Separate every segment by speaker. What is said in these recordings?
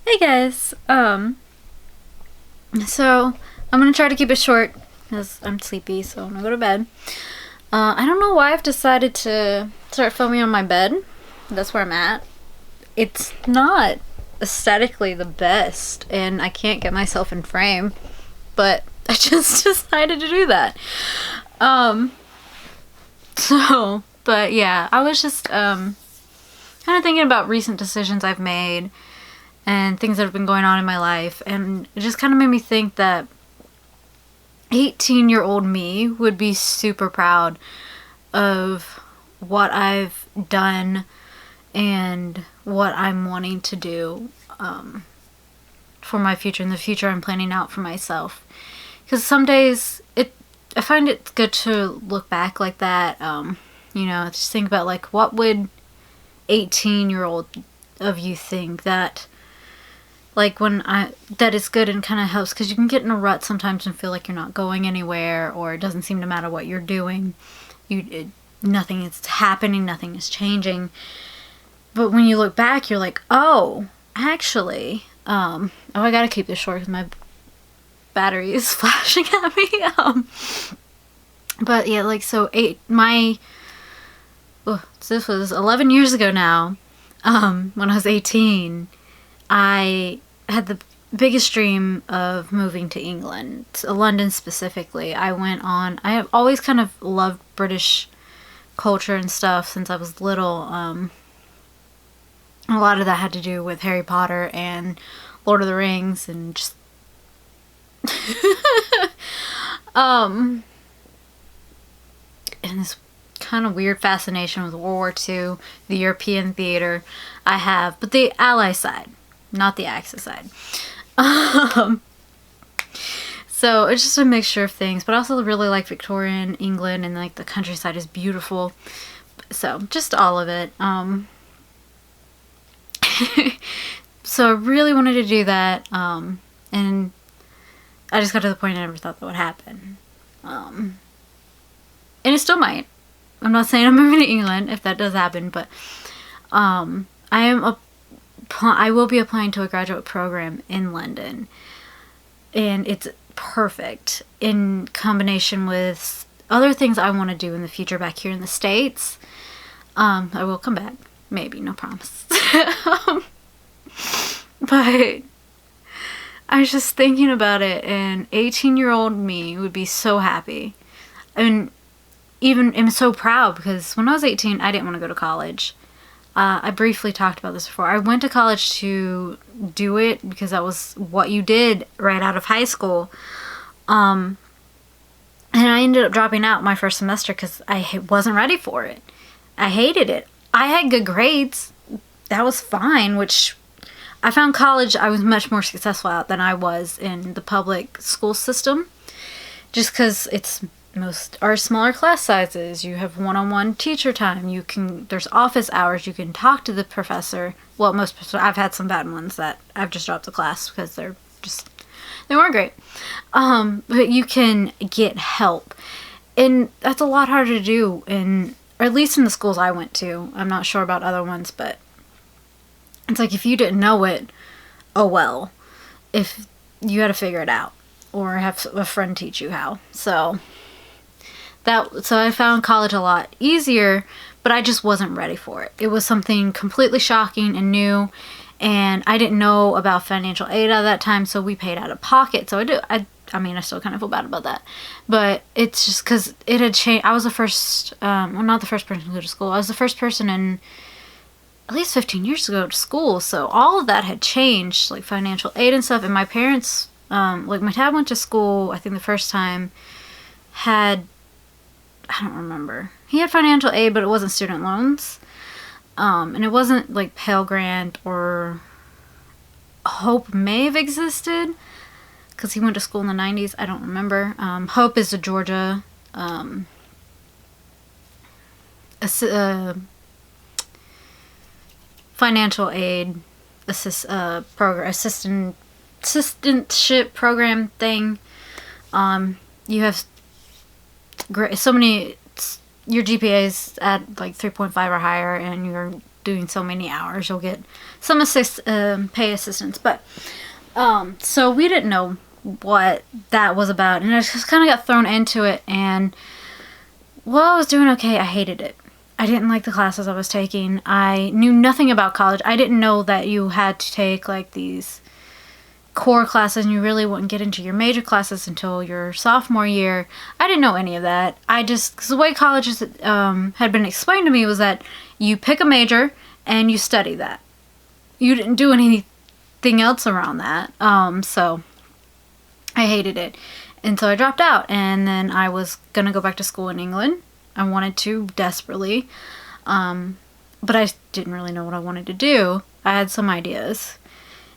Speaker 1: Hey guys. So I'm gonna try to keep it short because I'm sleepy, so I'm gonna go to bed. I don't know why I've decided to start filming on my bed. That's where I'm at. It's not aesthetically the best, and I can't get myself in frame, but I just decided to do that. But yeah, I was just kind of thinking about recent decisions I've made and things that have been going on in my life, and it just kind of made me think that 18-year-old me would be super proud of what I've done and what I'm wanting to do for my future, and the future I'm planning out for myself. Because some days I find it good to look back like that. Just think about like, what would 18-year-old of you think that, like, that is good, and kind of helps, because you can get in a rut sometimes and feel like you're not going anywhere, or it doesn't seem to matter what you're doing. Nothing is happening, nothing is changing. But when you look back, you're like, oh, actually, I gotta keep this short because my battery is flashing at me. But yeah, like, so this was 11 years ago now. When I was 18, I had the biggest dream of moving to England, to London specifically. I have always kind of loved British culture and stuff since I was little. A lot of that had to do with Harry Potter and Lord of the Rings, and just and this kind of weird fascination with World War II, the European theater I have, but the Ally side, not the Axis side. So it's just a mixture of things, but I also really like Victorian England, and like the countryside is beautiful. So just all of it. So I really wanted to do that, and I just got to the point I never thought that would happen. And it still might. I'm not saying I'm moving to England if that does happen, but I will be applying to a graduate program in London, and it's perfect in combination with other things I want to do in the future back here in the States. I will come back, maybe, no promise. But I was just thinking about it, and 18-year-old me would be so happy. I mean, I'm so proud, because when I was 18, I didn't want to go to college. I briefly talked about this before. I went to college to do it because that was what you did right out of high school. And I ended up dropping out my first semester because I wasn't ready for it. I hated it. I had good grades. That was fine, which I found college I was much more successful at than I was in the public school system. Just because most are smaller class sizes, you have one-on-one teacher time, there's office hours, you can talk to the professor. Well, I've had some bad ones that I've just dropped the class because they weren't great. But you can get help, and that's a lot harder to do or at least in the schools I went to. I'm not sure about other ones, but it's like, if you didn't know it, oh well. If you had to figure it out, or have a friend teach you how. So I found college a lot easier, but I just wasn't ready for it. It was something completely shocking and new, and I didn't know about financial aid at that time, so we paid out of pocket. So I still kind of feel bad about that, but it's just because it had changed. I was the first, not the first person to go to school. I was the first person in at least 15 years to go to school, so all of that had changed, like financial aid and stuff. And my parents, like, my dad went to school, I think the first time, I don't remember. He had financial aid, but it wasn't student loans. And it wasn't like Pell Grant, or Hope may have existed, because he went to school in the 90s. I don't remember. Hope is a Georgia financial aid assistantship program thing. You have your GPA is at like 3.5 or higher, and you're doing so many hours, you'll get some pay assistance. But so we didn't know what that was about, and I just kind of got thrown into it. And while I was doing okay, I hated it. I didn't like the classes I was taking. I knew nothing about college. I didn't know that you had to take like these core classes and you really wouldn't get into your major classes until your sophomore year. I didn't know any of that. Because the way colleges had been explained to me was that you pick a major and you study that. You didn't do anything else around that. So I hated it. And so I dropped out, and then I was going to go back to school in England. I wanted to desperately, but I didn't really know what I wanted to do. I had some ideas,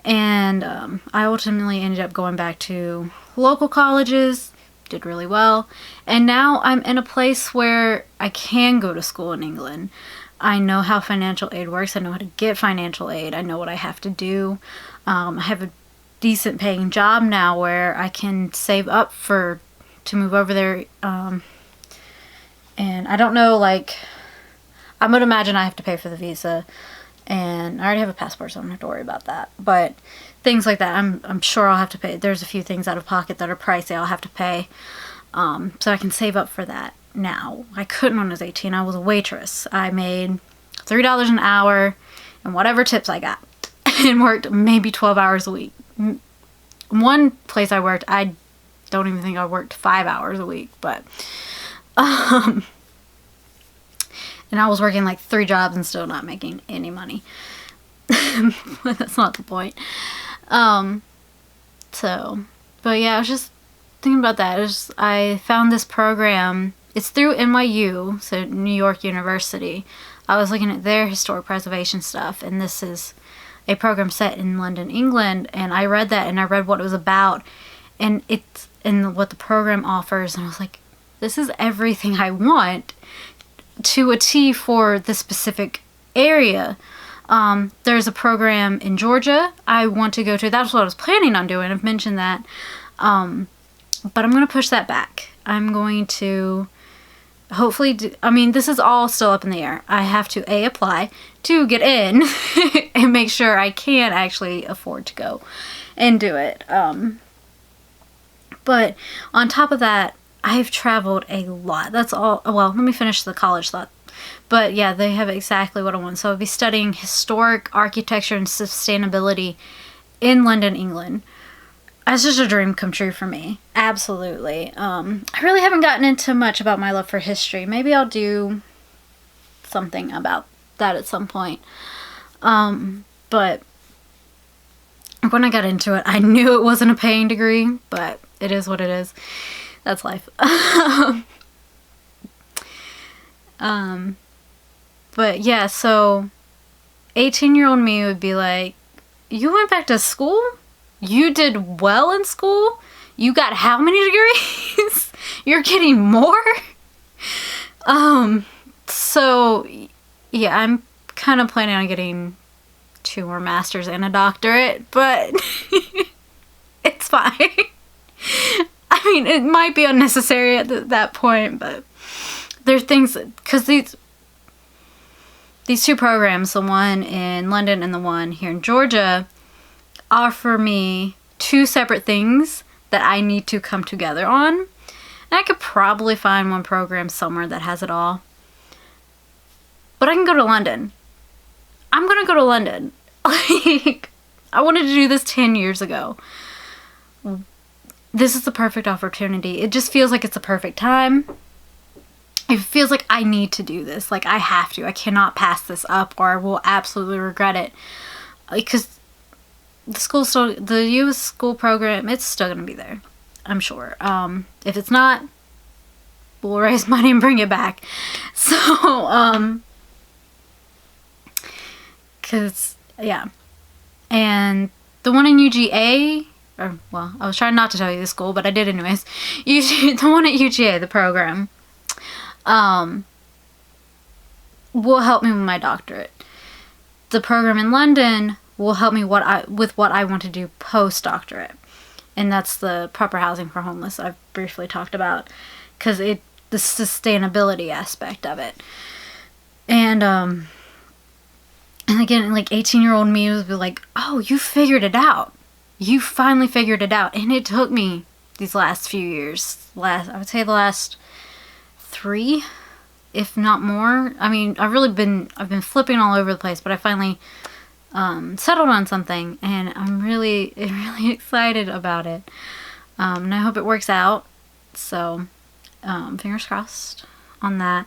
Speaker 1: and I ultimately ended up going back to local colleges, did really well, and now I'm in a place where I can go to school in England. I know how financial aid works. I know how to get financial aid. I know what I have to do. I have a decent paying job now where I can save up to move over there. And I don't know, like, I would imagine I have to pay for the visa, and I already have a passport, so I don't have to worry about that. But things like that, I'm sure I'll have to pay. There's a few things out of pocket that are pricey I'll have to pay, so I can save up for that now. I couldn't when I was 18. I was a waitress. I made $3 an hour and whatever tips I got, and worked maybe 12 hours a week. One place I worked, I don't even think I worked 5 hours a week, but and I was working like 3 jobs and still not making any money. But that's not the point. But yeah, I was just thinking about that. I found this program. It's through NYU, so New York University. I was looking at their historic preservation stuff, and this is a program set in London, England, and I read that, and I read what it was about, and what the program offers, and I was like, this is everything I want to a T for this specific area. There's a program in Georgia I want to go to. That's what I was planning on doing. I've mentioned that. But I'm going to push that back. I'm going to hopefully this is all still up in the air. I have to apply to get in and make sure I can actually afford to go and do it. But on top of that, I've traveled a lot. That's all. Well, let me finish the college thought. But yeah, they have exactly what I want. So I'll be studying historic architecture and sustainability in London, England. That's just a dream come true for me. Absolutely. I really haven't gotten into much about my love for history. Maybe I'll do something about that at some point. But when I got into it, I knew it wasn't a paying degree, but it is what it is. That's life. But yeah, so 18-year-old me would be like, you went back to school? You did well in school? You got how many degrees? You're getting more? So yeah, I'm kind of planning on getting 2 more masters and a doctorate, but it's fine. I mean, it might be unnecessary at that point, but there are things, because these 2 programs, the one in London and the one here in Georgia, offer me 2 separate things that I need to come together on. And I could probably find one program somewhere that has it all. But I can go to London. I'm going to go to London. Like, I wanted to do this 10 years ago. This is the perfect opportunity. It just feels like it's the perfect time. It feels like I need to do this. Like, I have to. I cannot pass this up or I will absolutely regret it. Because the U.S. school program, it's still going to be there. I'm sure. If it's not, we'll raise money and bring it back. So, because, yeah. And the one in UGA, I was trying not to tell you the school, but I did anyways. The one at UGA, the program, will help me with my doctorate. The program in London will help me with what I want to do post-doctorate. And that's the proper housing for homeless I've briefly talked about. Because the sustainability aspect of it. And, And again, like 18-year-old me was like, oh, you figured it out. You finally figured it out. And it took me these last few years. I would say the last 3, if not more. I mean, I've been flipping all over the place, but I finally settled on something, and I'm really excited about it. And I hope it works out. So, fingers crossed on that.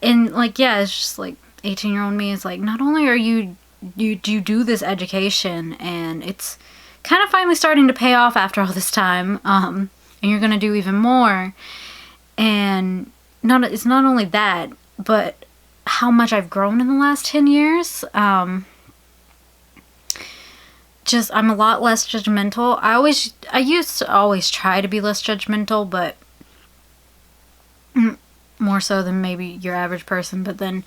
Speaker 1: And like, yeah, it's just like 18-year-old me is like, not only are you do this education, and it's kind of finally starting to pay off after all this time, and you're gonna do even more. And it's not only that, but how much I've grown in the last 10 years. Just, I'm a lot less judgmental. I used to always try to be less judgmental, but more so than maybe your average person. But then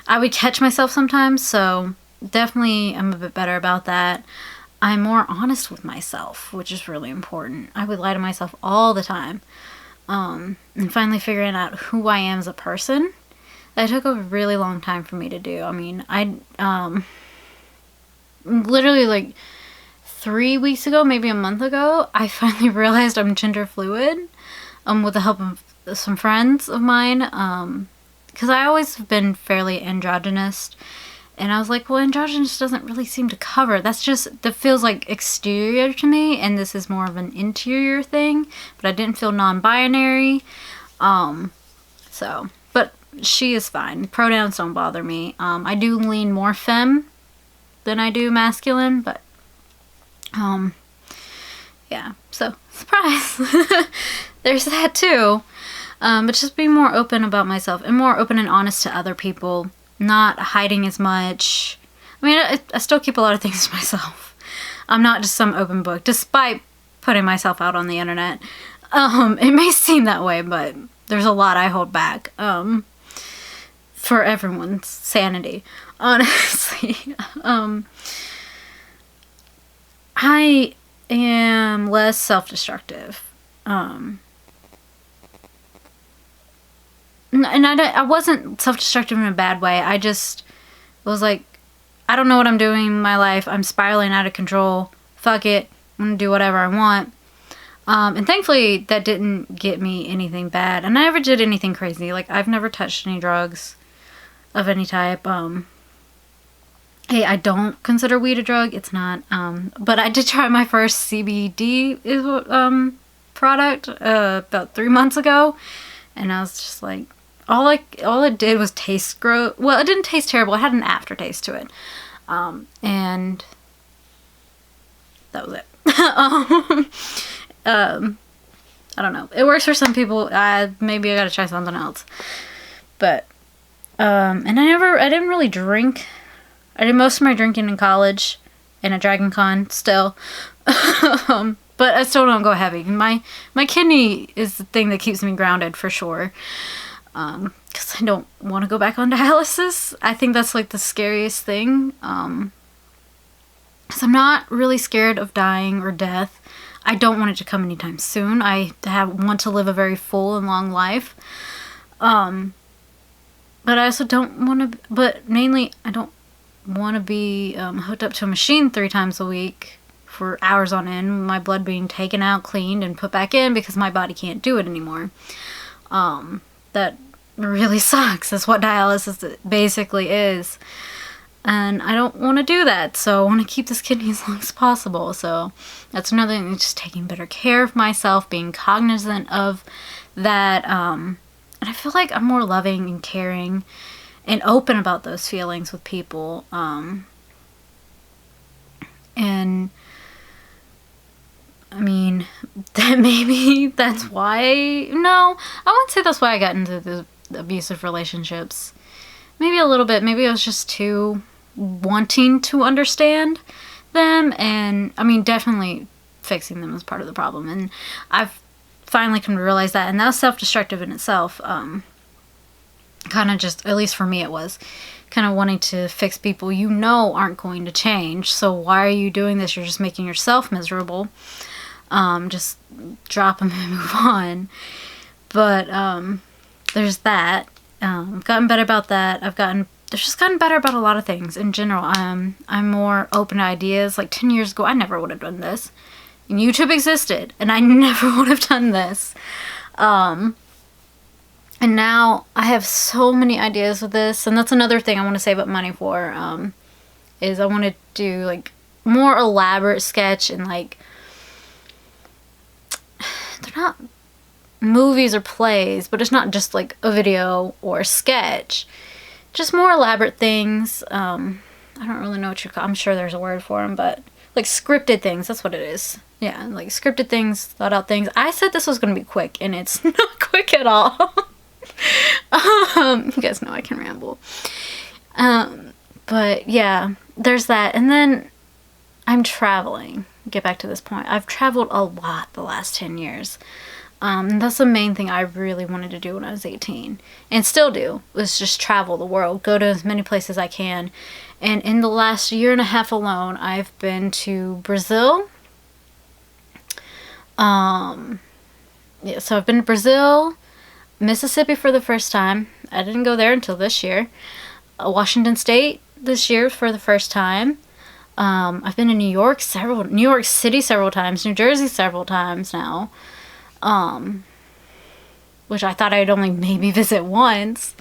Speaker 1: I would catch myself sometimes, so definitely I'm a bit better about that. I'm more honest with myself, which is really important. I would lie to myself all the time. And finally figuring out who I am as a person, that took a really long time for me to do. I mean, literally like 3 weeks ago, maybe a month ago, I finally realized I'm gender fluid, with the help of some friends of mine, because I always have been fairly androgynous, and I was like, well, androgynous doesn't really seem to cover. That feels like exterior to me, and this is more of an interior thing, but I didn't feel non-binary, but she is fine. Pronouns don't bother me. I do lean more femme than I do masculine, but, yeah, so, surprise! There's that too. But just being more open about myself, and more open and honest to other people, not hiding as much. I mean, I still keep a lot of things to myself. I'm not just some open book, despite putting myself out on the internet. It may seem that way, but there's a lot I hold back, for everyone's sanity, honestly. I am less self-destructive. And I wasn't self-destructive in a bad way. I just was like, I don't know what I'm doing in my life. I'm spiraling out of control. Fuck it. I'm gonna do whatever I want. And thankfully, that didn't get me anything bad. And I never did anything crazy. Like, I've never touched any drugs of any type. Hey, I don't consider weed a drug. It's not. But I did try my first CBD product about 3 months ago. And I was just like, all it did was taste gross. Well, it didn't taste terrible. It had an aftertaste to it. And that was it. I don't know. It works for some people. Maybe I gotta try something else. But, and I didn't really drink. I did most of my drinking in college and at Dragon Con still. But I still don't go heavy. My kidney is the thing that keeps me grounded for sure. Because I don't want to go back on dialysis. I think that's like the scariest thing. Because I'm not really scared of dying or death. I don't want it to come anytime soon. I want to live a very full and long life. But I also don't want to, but mainly I don't want to be hooked up to a machine 3 times a week for hours on end, my blood being taken out, cleaned, and put back in because my body can't do it anymore. That really sucks. That's what dialysis basically is. And I don't want to do that, so I want to keep this kidney as long as possible. So that's another thing, just taking better care of myself, being cognizant of that. And I feel like I'm more loving and caring and open about those feelings with people. And I mean, maybe that's why. No, I wouldn't say that's why I got into the abusive relationships. Maybe a little bit. Maybe I was just too wanting to understand them. And I mean, definitely fixing them is part of the problem. And I've finally come to realize that. And that was self-destructive in itself. Kind of just, at least for me it was, kind of wanting to fix people you know aren't going to change. So why are you doing this? You're just making yourself miserable. Just drop them and move on. But there's that. I've gotten better about that. I've gotten I've just gotten better about a lot of things in general. I'm more open to ideas. Like 10 years ago, I never would have done this. And YouTube existed, and I never would have done this. And now I have so many ideas with this, and that's another thing I want to save up money for, is I want to do, like, more elaborate sketch, and, like, they're not movies or plays, but it's not just, like, a video or a sketch. Just more elaborate things. I don't really know what you call. I'm sure there's a word for them, but like scripted things. That's what it is. Yeah, like scripted things, thought out things. I said this was gonna be quick, and it's not quick at all. You guys know I can ramble. But yeah, there's that, and then I'm traveling. Get back to this point. I've traveled a lot the last 10 years. That's the main thing I really wanted to do when I was 18, and still do, was just travel the world, go to as many places I can. And in the last year and a half alone, I've been to Brazil. Yeah, so I've been to Brazil, Mississippi for the first time. I didn't go there until this year. Washington State this year for the first time. I've been to New York City several times, New Jersey several times now. Which I thought I'd only maybe visit once,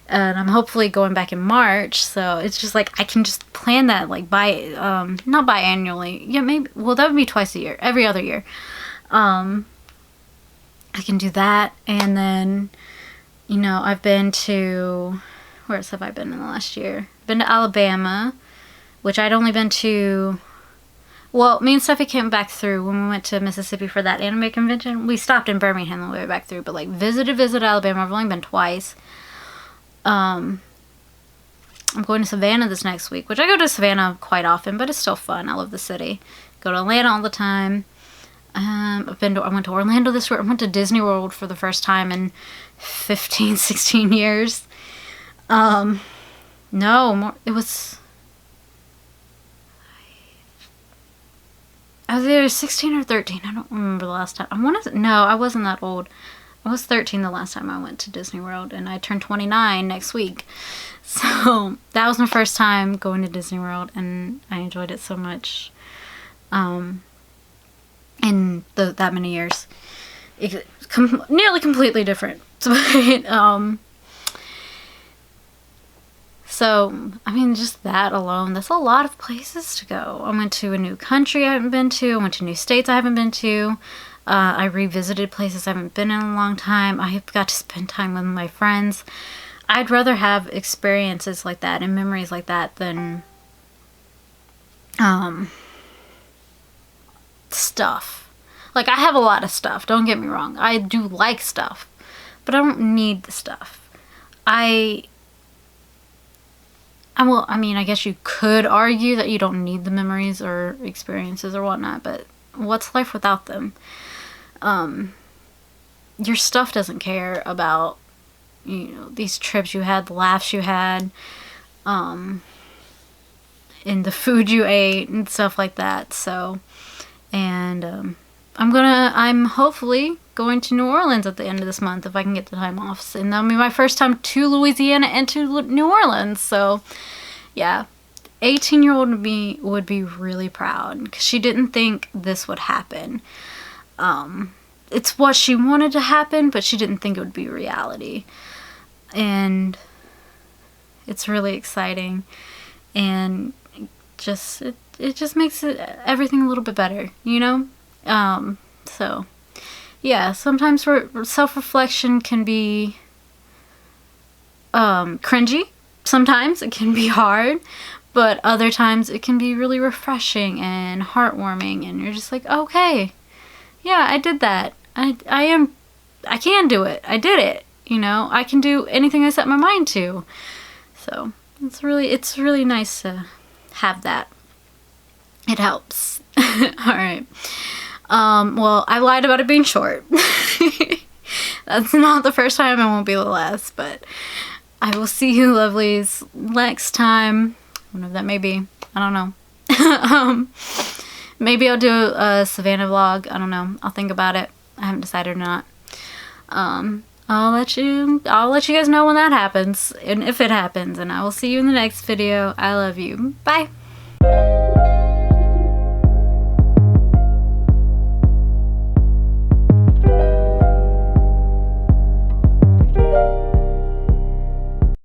Speaker 1: and I'm hopefully going back in March, so it's just like I can just plan that, like, not biannually, yeah, maybe, well, that would be twice a year, every other year. I can do that, and then, you know, I've been to, where else have I been in the last year? Been to Alabama, which I'd only been to. Well, me and Steffi came back through when we went to Mississippi for that anime convention. We stopped in Birmingham on the way back through, but, like, visited Alabama. I've only been twice. I'm going to Savannah this next week, which I go to Savannah quite often, but it's still fun. I love the city. Go to Atlanta all the time. I went to Orlando this year. I went to Disney World for the first time in 15, 16 years. No, more, it was... I was either 16 or 13. I don't remember the last time. I wasn't that old. I was 13 the last time I went to Disney World, and I turned 29 next week. So that was my first time going to Disney World, and I enjoyed it so much. In that many years. It's nearly completely different. So, I mean, just that alone, that's a lot of places to go. I went to a new country I haven't been to. I went to new states I haven't been to. I revisited places I haven't been in a long time. I got to spend time with my friends. I'd rather have experiences like that and memories like that than stuff. Like, I have a lot of stuff, don't get me wrong. I do like stuff, but I don't need the stuff. I mean, I guess you could argue that you don't need the memories or experiences or whatnot, but what's life without them? Your stuff doesn't care about, you know, these trips you had, the laughs you had, and the food you ate and stuff like that. So, and I'm hopefully going to New Orleans at the end of this month if I can get the time off. And that'll be my first time to Louisiana and to New Orleans. So, yeah, 18-year-old me would be really proud because she didn't think this would happen. It's what she wanted to happen, but she didn't think it would be reality. And it's really exciting, and it just makes everything a little bit better, you know? So, yeah, sometimes self-reflection can be cringy. Sometimes it can be hard, but other times it can be really refreshing and heartwarming, and you're just like, okay, yeah, I did that. I can do it. I did it. You know, I can do anything I set my mind to. So, it's really nice to have that. It helps. Alright. Well, I lied about it being short. That's not the first time, it won't be the last, but I will see you lovelies next time. Whenever that may be. I don't know. Maybe I'll do a Savannah vlog. I don't know. I'll think about it. I haven't decided or not. I'll let you guys know when that happens, and if it happens, and I will see you in the next video. I love you. Bye.